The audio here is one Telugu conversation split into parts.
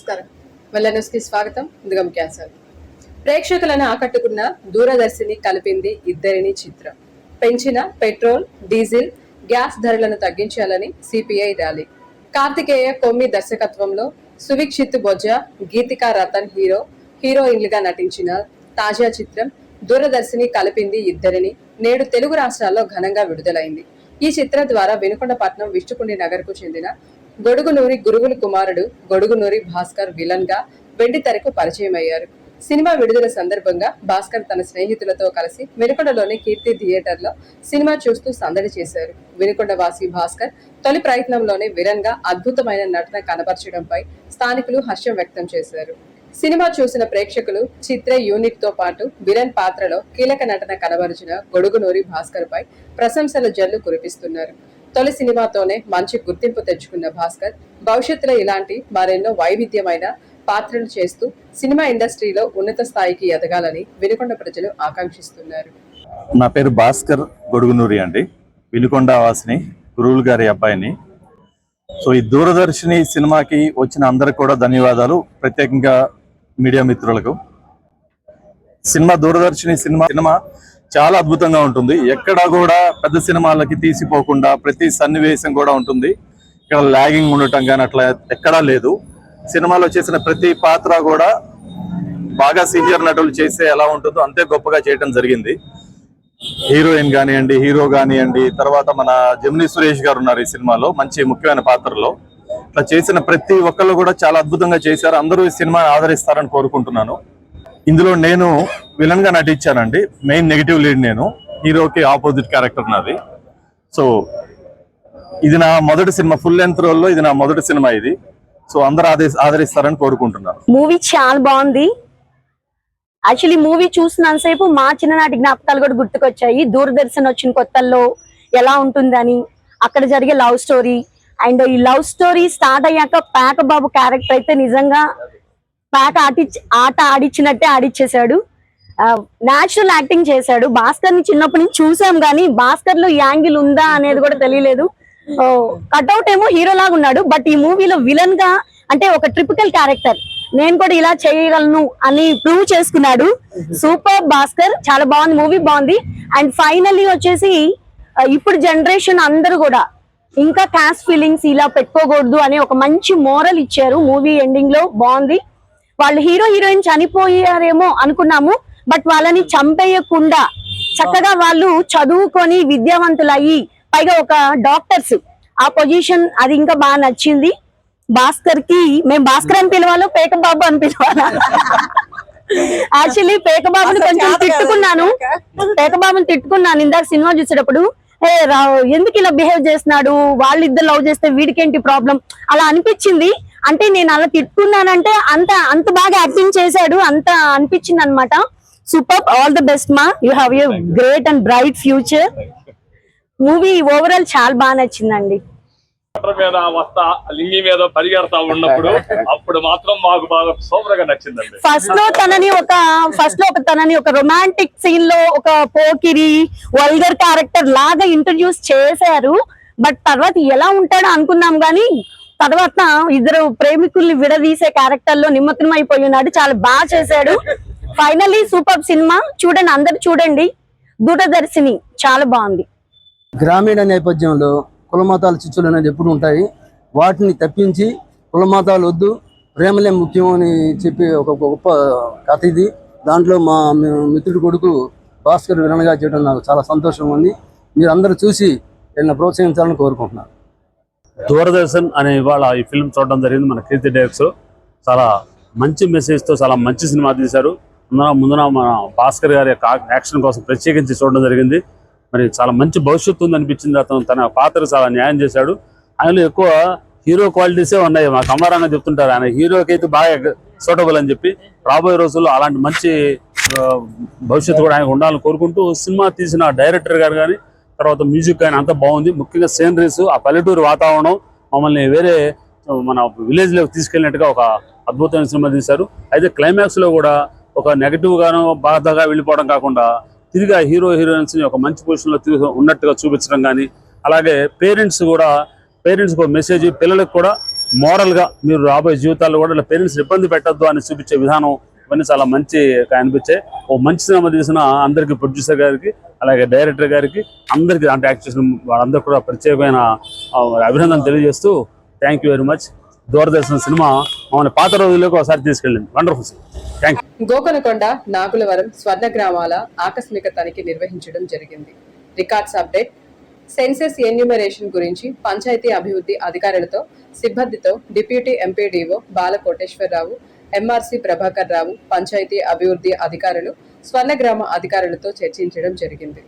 నమస్కారం. వెల్ల న్యూస్ కి స్వాగతం. ముందుగా ముఖ్యాంశాలు. ప్రేక్షకులను ఆకట్టుకున్న దూరదర్శిని కలిపింది ఇద్దరిని చిత్రం. పెంచిన పెట్రోల్, డీజిల్, గ్యాస్ ధరలను తగ్గించాలని సిపిఐ ర్యాలీ. కార్తికేయ కొమ్మి దర్శకత్వంలో సువిక్షిత్ బొజ్జ, గీతికా రతన్ హీరోయిన్లుగా నటించిన తాజా చిత్రం దూరదర్శిని కలిపింది ఇద్దరిని నేడు తెలుగు రాష్ట్రాల్లో ఘనంగా విడుదలైంది. ఈ చిత్రం ద్వారా వినుకొండపట్నం విష్ణుకుండి నగర్ కు చెందిన గొడుగునూరి గురువుల కుమారుడు గొడుగునూరి భాస్కర్ విలన్ గా వెండి తెరకు పరిచయం అయ్యారు. సినిమా విడుదల సందర్భంగా భాస్కర్ తన స్నేహితులతో కలిసి వినుకొండలోని కీర్తి థియేటర్ లో సినిమా చూస్తూ సందడి చేశారు. వినుకొండ వాసి భాస్కర్ తొలి ప్రయత్నంలోనే విలన్ గా అద్భుతమైన నటన కనబర్చడంపై స్థానికులు హర్షం వ్యక్తం చేశారు. సినిమా చూసిన ప్రేక్షకులు చిత్ర యూనిట్ తో పాటు విలన్ పాత్రలో కీలక నటన కనబరిచిన గొడుగునూరి భాస్కర్ పై ప్రశంసల జల్లు కురిపిస్తున్నారు. తొలి సినిమాతోనే మంచి గుర్తింపు తెచ్చుకున్న భాస్కర్ భవిష్యత్తులో ఇలాంటి మరెన్నో వైవిధ్యమైన పాత్రలు చేస్తూ సినిమా ఇండస్ట్రీలో ఉన్నత స్థాయికి ఎదగాలని వినుకొండ ప్రజలు ఆకాంక్షిస్తున్నారు. నా పేరు భాస్కర్ గొడుగునూరి అండి. వినుకొండ వాసిని, గురువులు గారి అబ్బాయిని. సో ఈ దూరదర్శిని సినిమాకి వచ్చిన అందరికి కూడా ధన్యవాదాలు, ప్రత్యేకంగా మీడియా మిత్రులకు. దూరదర్శిని సినిమా చాలా అద్భుతంగా ఉంటుంది. ఎక్కడా కూడా పెద్ద సినిమాలకి తీసిపోకుండా ప్రతి సన్నివేశం కూడా ఉంటుంది. ఇక్కడ లాగింగ్ ఉండటం కానీ అట్లా ఎక్కడా లేదు. సినిమాలో చేసిన ప్రతి పాత్ర కూడా బాగా సీనియర్ నటులు చేస్తే ఎలా ఉంటుందో అంతే గొప్పగా చేయడం జరిగింది. హీరోయిన్ కానివ్వండి, హీరో కానివ్వండి, తర్వాత మన జమినీ సురేష్ గారు ఉన్నారు ఈ సినిమాలో మంచి ముఖ్యమైన పాత్రలో. ఇట్లా చేసిన ప్రతి ఒక్కళ్ళు కూడా చాలా అద్భుతంగా చేశారు. అందరూ ఈ సినిమాని ఆదరిస్తారని కోరుకుంటున్నాను. ఇందులో నేను విలన్ గా నటించానండి. మెయిన్ నెగిటివ్ లీడ్ నేను, హీరోకి ఆపోజిట్ క్యారెక్టర్ నాది. సో ఇది నా మొదటి సినిమా, ఫుల్ లెంత్ రోల్ లో ఇది నా మొదటి సినిమా ఇది. సో అందరూ ఆదరిస్తారని కోరుకుంటున్నాను. మూవీ చాలా బాగుంది. యాక్చువల్లీ మూవీ చూసినంతసేపు మా చిన్ననాటి జ్ఞాపకాలు కూడా గుర్తుకొచ్చాయి. దూరదర్శన్ వచ్చిన కొత్తల్లో ఎలా ఉంటుందని, అక్కడ జరిగే లవ్ స్టోరీ. అండ్ ఈ లవ్ స్టోరీ స్టార్ట్ అయ్యాక పేక బాబు క్యారెక్టర్ అయితే నిజంగా ఆట ఆడిచ్చినట్టే ఆడిచ్చేశాడు. న్యాచురల్ యాక్టింగ్ చేశాడు. భాస్కర్ ని చిన్నప్పటి నుంచి చూసాం కానీ భాస్కర్ లో యాంగిల్ ఉందా అనేది కూడా తెలియలేదు. కట్అవుట్ ఏమో హీరో లాగా ఉన్నాడు, బట్ ఈ మూవీలో విలన్ గా అంటే ఒక ట్రిపికల్ క్యారెక్టర్, నేను కూడా ఇలా చేయగలను అని ప్రూవ్ చేసుకున్నాడు. సూపర్ భాస్కర్, చాలా బాగుంది, మూవీ బాగుంది. అండ్ ఫైనల్లీ వచ్చేసి ఇప్పుడు జనరేషన్ అందరూ కూడా ఇంకా క్యాస్ట్ ఫీలింగ్స్ ఇలా పెట్టుకోకూడదు అనే ఒక మంచి మోరల్ ఇచ్చారు. మూవీ ఎండింగ్ లో బాగుంది. వాళ్ళు హీరో హీరోయిన్ చనిపోయారేమో అనుకున్నాము, బట్ వాళ్ళని చంపేయకుండా చక్కగా వాళ్ళు చదువుకొని విద్యావంతులు అయ్యి పైగా ఒక డాక్టర్స్ ఆ పొజిషన్, అది ఇంకా బాగా నచ్చింది. భాస్కర్ కి మేము భాస్కర్ అని పిలవాలో పేకబాబు అని పిలవాలా? యాక్చువల్లీ పేకబాబుని కొంచెం తిట్టుకున్నాను ఇందాక సినిమా చూసేటప్పుడు. ఎందుకు ఇలా బిహేవ్ చేస్తున్నాడు, వాళ్ళిద్దరు లవ్ చేస్తే వీడికేంటి ప్రాబ్లం అలా అనిపించింది. అంటే నేను అలా తిట్టుకున్నానంటే అంత బాగా యాక్టింగ్ చేశాడు, అంత అనిపించింది అనమాట. సూపర్, ఆల్ ది బెస్ట్ మా, you have a great and bright future. Movie overall చాలా బాగా నచ్చిందండి. మీద వస్తా లింగి మీద పరిగెడతా ఉన్నప్పుడు అప్పుడు మాత్రం మాకు బాగా సూపర్ గా నచ్చిందండి. ఫస్ట్ లో తనని ఒక రొమాంటిక్ సీన్ లో ఒక పోకిరి వల్గర్ క్యారెక్టర్ లాగా ఇంట్రడ్యూస్ చేశారు. బట్ తర్వాత ఎలా ఉంటాడో అనుకున్నాం గానీ తర్వాత ఇద్దరు ప్రేమికుల్ని విడదీసే క్యారెక్టర్ లో నిమగ్నం అయిపోయి ఉన్నాడు. చాలా బాగా చేశాడు. ఫైనల్లీ సూపర్ సినిమా, చూడండి, అందరు చూడండి. దూరదర్శిని చాలా బాగుంది. గ్రామీణ నేపథ్యంలో కులమతాల చిచ్చులు అనేది ఎప్పుడు ఉంటాయి. వాటిని తప్పించి కులమతాలు వద్దు, ప్రేమలే ముఖ్యం అని చెప్పి ఒక గొప్ప కథ ఇది. దాంట్లో మా మిత్రుడి కొడుకు భాస్కర్ విలన్గా చేయడం నాకు చాలా సంతోషంగా ఉంది. మీరు అందరూ చూసి వీళ్ళని ప్రోత్సహించాలని కోరుకుంటున్నాను. దూరదర్శన్ అనే ఇవాళ ఈ ఫిల్మ్ చూడడం జరిగింది. మన కీర్తి డైరెక్ట్స్ చాలా మంచి మెసేజ్తో చాలా మంచి సినిమా తీశారు. ముందున మన భాస్కర్ గారి యొక్క యాక్షన్ కోసం ప్రత్యేకించి చూడడం జరిగింది. మరి చాలా మంచి భవిష్యత్తు ఉంది అనిపించింది. అతను తన పాత్ర చాలా న్యాయం చేశాడు. ఆయనలో ఎక్కువ హీరో క్వాలిటీసే ఉన్నాయి. మా కమరాన్న చెప్తుంటారు ఆయన హీరోకి అయితే బాగా సూటబుల్ అని చెప్పి. రాబోయే రోజుల్లో అలాంటి మంచి భవిష్యత్తు కూడా ఆయనకు ఉండాలని కోరుకుంటూ, సినిమా తీసిన డైరెక్టర్ గారు కానీ తర్వాత మ్యూజిక్ కానీ అంతా బాగుంది. ముఖ్యంగా సీనరీస్, ఆ పల్లెటూరు వాతావరణం మమ్మల్ని వేరే మన విలేజ్ లోకి తీసుకెళ్ళినట్టుగా ఒక అద్భుతమైన సినిమా తీశారు. అయితే క్లైమాక్స్ లో కూడా ఒక నెగటివ్ గాను బాధగా వెళ్ళిపోవడం కాకుండా తిరిగి హీరో హీరోయిన్స్ ని ఒక మంచి పొజిషన్ లో ఉన్నట్టుగా చూపించడం కానీ, అలాగే పేరెంట్స్ ఒక మెసేజ్ పిల్లలకు కూడా మోరల్ గా మీరు రాబోయే జీవితాల్లో కూడా పేరెంట్స్ ఇబ్బంది పెట్టద్దు అని చూపించే విధానం ఇవన్నీ చాలా మంచి అనిపించాయి. ఓ మంచి సినిమా తీసిన అందరికి, ప్రొడ్యూసర్ గారికి అలాగే డైరెక్టర్ గారికి అందరికి, అంటే యాక్ట్ చేసిన వాళ్ళందరూ కూడా ప్రత్యేకమైన అభినందనలు తెలియజేస్తూ thank you very much. Doordarshan cinema మమ్మల్ని పాత రోజుల్లోకి ఒకసారి తీసుకెళ్ళింది. Wonderful cinema. Thank you. Gokanakonda Nagulavaram స్వర్ణ గ్రామాల ఆకస్మిక తనిఖీ నిర్వహించడం జరిగింది. Records update. సెన్సెస్ ఎన్యూమరేషన్ గురించి పంచాయతీ అభివృద్ధి అధికారులతో సిబ్బందితో deputy MPDO Balakoteswararao, MRC Prabhakar Rao, panchayati అభివృద్ధి అధికారులు, స్వర్ణగ్రామ అధికారులతో చర్చించడం జరిగింది.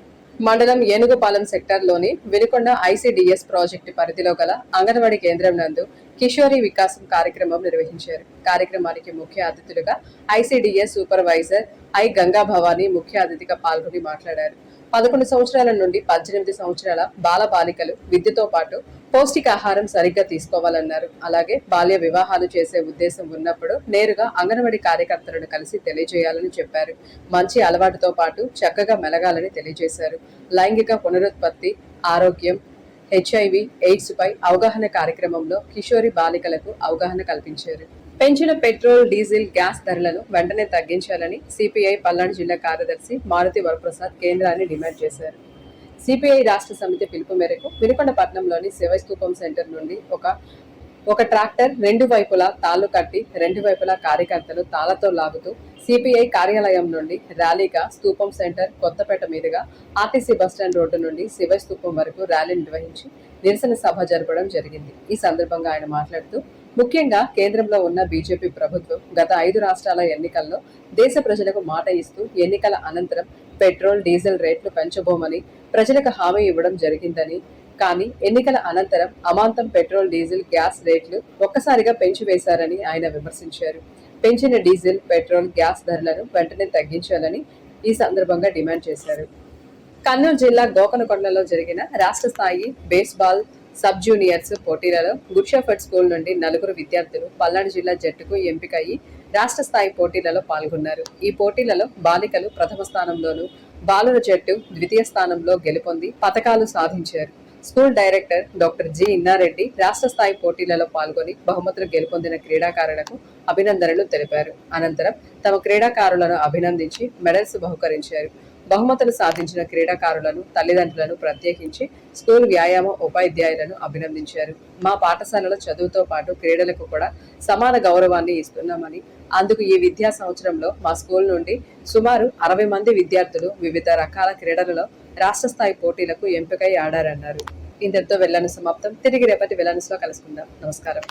మండలం ఏనుగుపాలెం సెక్టార్లోని వినుకొండ ఐసీడీఎస్ ప్రాజెక్టు పరిధిలో గల అంగన్వాడీ కేంద్రం నందు కిషోరి వికాసం కార్యక్రమం నిర్వహించారు. కార్యక్రమానికి ముఖ్య అతిథులుగా ICDS supervisor I Ganga Bhavani ముఖ్య అతిథిగా పాల్గొని మాట్లాడారు. 11 సంవత్సరాల నుండి 18 సంవత్సరాల బాల బాలికలు విద్యతో పాటు పౌష్టికాహారం సరిగ్గా తీసుకోవాలన్నారు. అలాగే బాల్య వివాహాలు చేసే ఉద్దేశం ఉన్నప్పుడు నేరుగా అంగన్వాడీ కార్యకర్తలను కలిసి తెలియజేయాలని చెప్పారు. మంచి అలవాటుతో పాటు చక్కగా మెలగాలని తెలియజేశారు. లైంగిక పునరుత్పత్తి, ఆరోగ్యం, HIV, AIDS పై అవగాహన కార్యక్రమంలో కిషోరి బాలికలకు అవగాహన కల్పించారు. పెంచిన పెట్రోల్, డీజిల్, గ్యాస్ ధరలను వెంటనే తగ్గించాలని సిపిఐ పల్నాడు జిల్లా కార్యదర్శి మారుతి వరప్రసాద్ కేంద్రాన్ని డిమాండ్ చేశారు. సిపిఐ రాష్ట్ర సమితి పిలుపు మేరకు వినుకొండ పట్టణంలోని శివస్తూపం సెంటర్ నుండి ఒక ట్రాక్టర్ 2 వైపులా తాళ్లు కట్టి 2 వైపులా కార్యకర్తలు తాళ్లతో లాగుతూ సిపిఐ కార్యాలయం నుండి ర్యాలీగా స్తూపం సెంటర్, కొత్తపేట మీదుగా ఆర్టీసీ బస్టాండ్ రోడ్డు నుండి శివస్తూపం వరకు ర్యాలీ నిర్వహించి నిరసన సభ జరపడం జరిగింది. ఈ సందర్భంగా ఆయన మాట్లాడుతూ, ముఖ్యంగా కేంద్రంలో ఉన్న బీజేపీ ప్రభుత్వం గత 5 రాష్ట్రాల ఎన్నికల్లో దేశ ప్రజలకు మాట ఇస్తూ ఎన్నికల అనంతరం పెట్రోల్, డీజిల్ రేట్లు పెంచబోమని ప్రజలకు హామీ ఇవ్వడం జరిగిందని, కానీ ఎన్నికల అనంతరం అమాంతం పెట్రోల్, డీజిల్, గ్యాస్ రేట్లు ఒక్కసారిగా పెంచివేశారని ఆయన విమర్శించారు. పెంచిన డీజిల్, పెట్రోల్, గ్యాస్ ధరలను వెంటనే తగ్గించాలని ఈ సందర్భంగా డిమాండ్ చేశారు. కర్నూలు జిల్లా గోకనకొండలో జరిగిన రాష్ట్ర స్థాయి బేస్బాల్ సబ్ జూనియర్స్ పోటీలలో గుడ్ షెఫర్డ్ స్కూల్ నుండి 4 విద్యార్థులు పల్నాడు జిల్లా జట్టుకు ఎంపికయ్యి రాష్ట్ర స్థాయి పోటీలలో పాల్గొన్నారు. ఈ పోటీలలో బాలికలు ప్రథమ స్థానంలోను, బాలుర జట్టు ద్వితీయ స్థానంలో గెలుపొంది పతకాలు సాధించారు. School director doctor G Inna Reddy రాష్ట్ర స్థాయి పోటీలలో పాల్గొని బహుమతులు గెలుపొందిన క్రీడాకారులకు అభినందనలు తెలిపారు. అనంతరం తమ క్రీడాకారులను అభినందించి మెడల్స్ బహుకరించారు. బహుమతులు సాధించిన క్రీడాకారులను, తల్లిదండ్రులను ప్రత్యేకించి స్కూల్ వ్యాయామ ఉపాధ్యాయులను అభినందించారు. మా పాఠశాలలో చదువుతో పాటు క్రీడలకు కూడా సమాన గౌరవాన్ని ఇస్తున్నామని, అందుకు ఈ విద్యా సంవత్సరంలో మా స్కూల్ నుండి సుమారు 60 మంది విద్యార్థులు వివిధ రకాల క్రీడలలో రాష్ట్ర స్థాయి పోటీలకు ఎంపికై ఆడారన్నారు. ఇంతటితో వెళ్లను సమాప్తం. తిరిగి రేపటి వెళ్లనులో కలుసుకుందాం. నమస్కారం.